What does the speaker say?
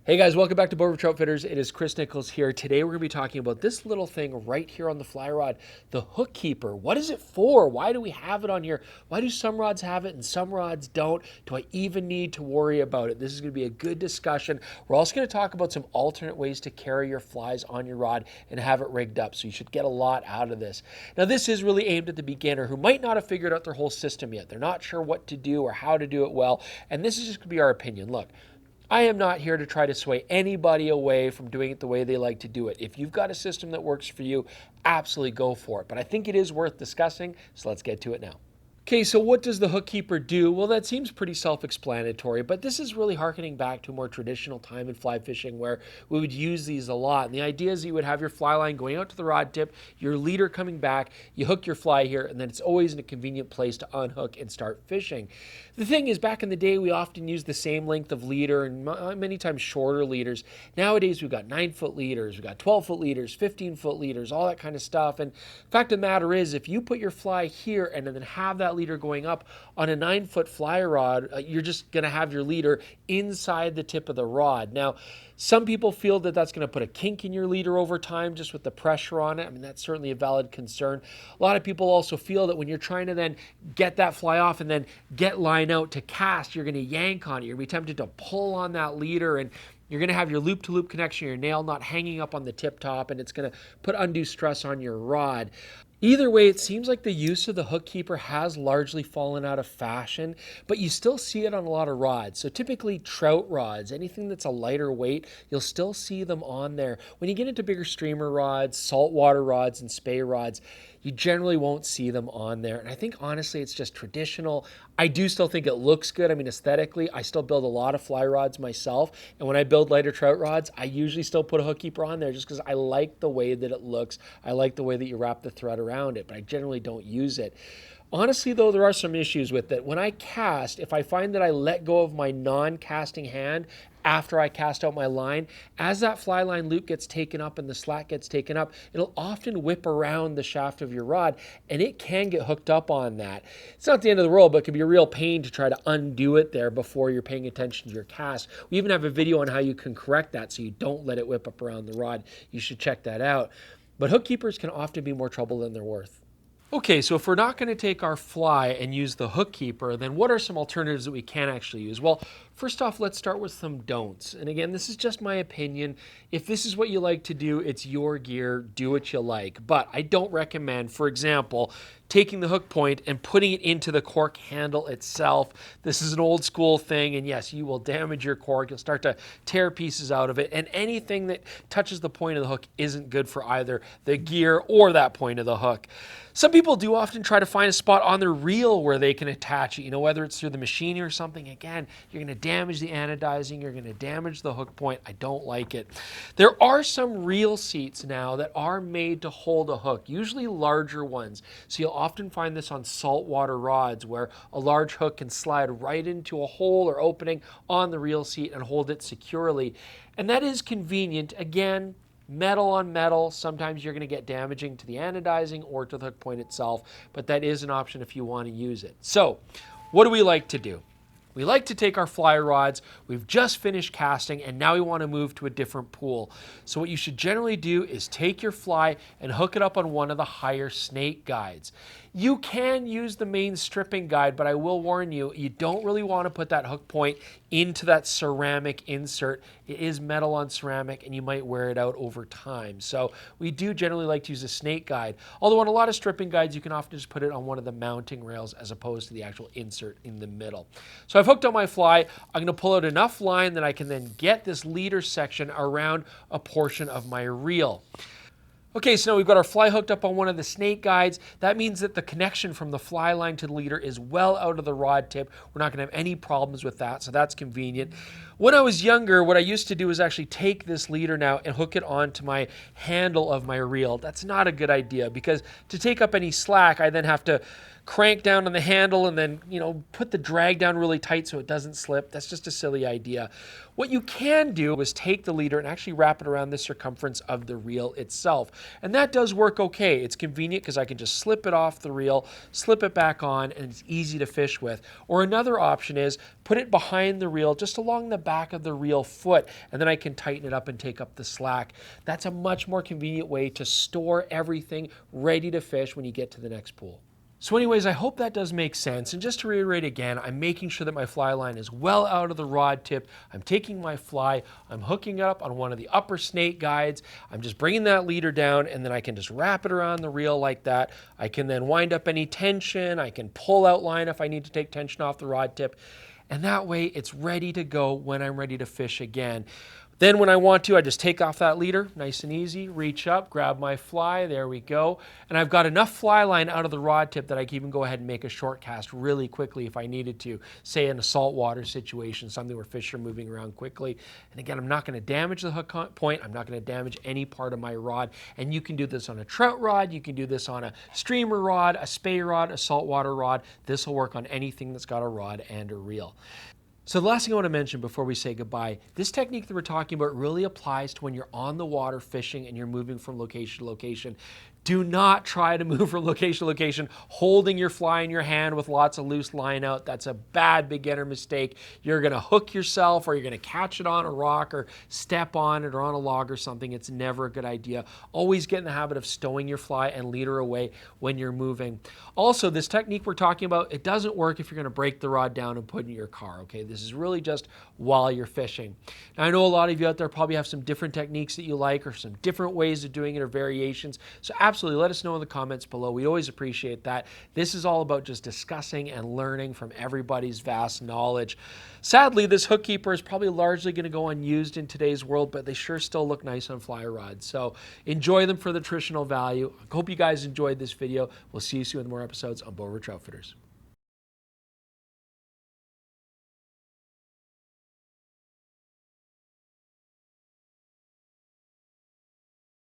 Hey guys, welcome back to Bow River Troutfitters. It is Chris Niccolls here. Today we're going to be talking about this little thing right here on the fly rod, the hook keeper. What is it for? Why do we have it on here? Why do some rods have it and some rods don't? Do I even need to worry about it? This is going to be a good discussion. We're also going to talk about some alternate ways to carry your flies on your rod and have it rigged up, so you should get a lot out of this. Now this is really aimed at the beginner who might not have figured out their whole system yet. They're not sure what to do or how to do it well, and this is just going to be our opinion. Look, I am not here to try to sway anybody away from doing it the way they like to do it. If you've got a system that works for you, absolutely go for it. But I think it is worth discussing, so let's get to it now. Okay, so what does the hook keeper do? Well, that seems pretty self-explanatory, but this is really harkening back to a more traditional time in fly fishing where we would use these a lot. And the idea is you would have your fly line going out to the rod tip, your leader coming back, you hook your fly here, and then it's always in a convenient place to unhook and start fishing. The thing is, back in the day, we often used the same length of leader and many times shorter leaders. Nowadays, we've got 9-foot leaders, we've got 12-foot leaders, 15-foot leaders, all that kind of stuff. And the fact of the matter is, if you put your fly here and then have that leader going up on a 9-foot fly rod, you're just going to have your leader inside the tip of the rod. Now, some people feel that that's going to put a kink in your leader over time just with the pressure on it. I mean, that's certainly a valid concern. A lot of people also feel that when you're trying to then get that fly off and then get line out to cast, you're going to yank on it. You're going to be tempted to pull on that leader, and you're going to have your loop-to-loop connection, your nail not hanging up on the tip top, and it's going to put undue stress on your rod. Either way, it seems like the use of the hook keeper has largely fallen out of fashion, but you still see it on a lot of rods. So typically trout rods, anything that's a lighter weight, you'll still see them on there. When you get into bigger streamer rods, saltwater rods, and spey rods, you generally won't see them on there. And I think honestly, it's just traditional. I do still think it looks good. I mean, aesthetically, I still build a lot of fly rods myself. And when I build lighter trout rods, I usually still put a hook keeper on there just because I like the way that it looks. I like the way that you wrap the thread around it, but I generally don't use it. Honestly, though, there are some issues with it. When I cast, if I find that I let go of my non-casting hand after I cast out my line, as that fly line loop gets taken up and the slack gets taken up, it'll often whip around the shaft of your rod, and it can get hooked up on that. It's not the end of the world, but it can be a real pain to try to undo it there before you're paying attention to your cast. We even have a video on how you can correct that so you don't let it whip up around the rod. You should check that out. But hook keepers can often be more trouble than they're worth. Okay, so if we're not going to take our fly and use the hook keeper, then what are some alternatives that we can actually use? Well, first off, let's start with some don'ts. And again, this is just my opinion. If this is what you like to do, it's your gear, do what you like. But I don't recommend, for example, taking the hook point and putting it into the cork handle itself. This is an old school thing, and yes, you will damage your cork. You'll start to tear pieces out of it, and anything that touches the point of the hook isn't good for either the gear or that point of the hook. Some people do often try to find a spot on their reel where they can attach it, whether it's through the machine or something. Again, you're going to damage the anodizing, you're going to damage the hook point. I don't like it. There are some reel seats now that are made to hold a hook, usually larger ones. So you'll often find this on saltwater rods where a large hook can slide right into a hole or opening on the reel seat and hold it securely. And that is convenient. Again, metal on metal, sometimes you're going to get damaging to the anodizing or to the hook point itself, but that is an option if you want to use it. So what do we like to do? We like to take our fly rods, we've just finished casting, and now we want to move to a different pool. So what you should generally do is take your fly and hook it up on one of the higher snake guides. You can use the main stripping guide, but I will warn you, you don't really want to put that hook point into that ceramic insert. It is metal on ceramic, and you might wear it out over time. So we do generally like to use a snake guide. Although on a lot of stripping guides, you can often just put it on one of the mounting rails as opposed to the actual insert in the middle. So I've hooked on my fly. I'm going to pull out enough line that I can then get this leader section around a portion of my reel. Okay, so now we've got our fly hooked up on one of the snake guides. That means that the connection from the fly line to the leader is well out of the rod tip. We're not going to have any problems with that, so that's convenient. When I was younger, what I used to do is actually take this leader now and hook it onto my handle of my reel. That's not a good idea because to take up any slack, I then have to crank down on the handle and then, put the drag down really tight so it doesn't slip. That's just a silly idea. What you can do is take the leader and actually wrap it around the circumference of the reel itself. And that does work okay. It's convenient because I can just slip it off the reel, slip it back on, and it's easy to fish with. Or another option is put it behind the reel, just along the back of the reel foot, and then I can tighten it up and take up the slack. That's a much more convenient way to store everything ready to fish when you get to the next pool. So anyways, I hope that does make sense. And just to reiterate again, I'm making sure that my fly line is well out of the rod tip. I'm taking my fly, I'm hooking it up on one of the upper snake guides. I'm just bringing that leader down, and then I can just wrap it around the reel like that. I can then wind up any tension. I can pull out line if I need to take tension off the rod tip. And that way it's ready to go when I'm ready to fish again. Then when I want to, I just take off that leader, nice and easy, reach up, grab my fly, there we go. And I've got enough fly line out of the rod tip that I can even go ahead and make a short cast really quickly if I needed to, say in a saltwater situation, something where fish are moving around quickly. And again, I'm not going to damage the hook point, I'm not going to damage any part of my rod. And you can do this on a trout rod, you can do this on a streamer rod, a spey rod, a saltwater rod. This will work on anything that's got a rod and a reel. So the last thing I want to mention before we say goodbye, this technique that we're talking about really applies to when you're on the water fishing and you're moving from location to location. Do not try to move from location to location holding your fly in your hand with lots of loose line out. That's a bad beginner mistake. You're going to hook yourself, or you're going to catch it on a rock or step on it or on a log or something. It's never a good idea. Always get in the habit of stowing your fly and leader away when you're moving. Also, this technique we're talking about, it doesn't work if you're going to break the rod down and put it in your car, okay? This is really just while you're fishing. Now, I know a lot of you out there probably have some different techniques that you like, or some different ways of doing it, or variations. So absolutely, let us know in the comments below. We always appreciate that. This is all about just discussing and learning from everybody's vast knowledge. Sadly, this hook keeper is probably largely going to go unused in today's world, but they sure still look nice on fly rods. So enjoy them for the nutritional value. I hope you guys enjoyed this video. We'll see you soon with more episodes on Bow River Troutfitters.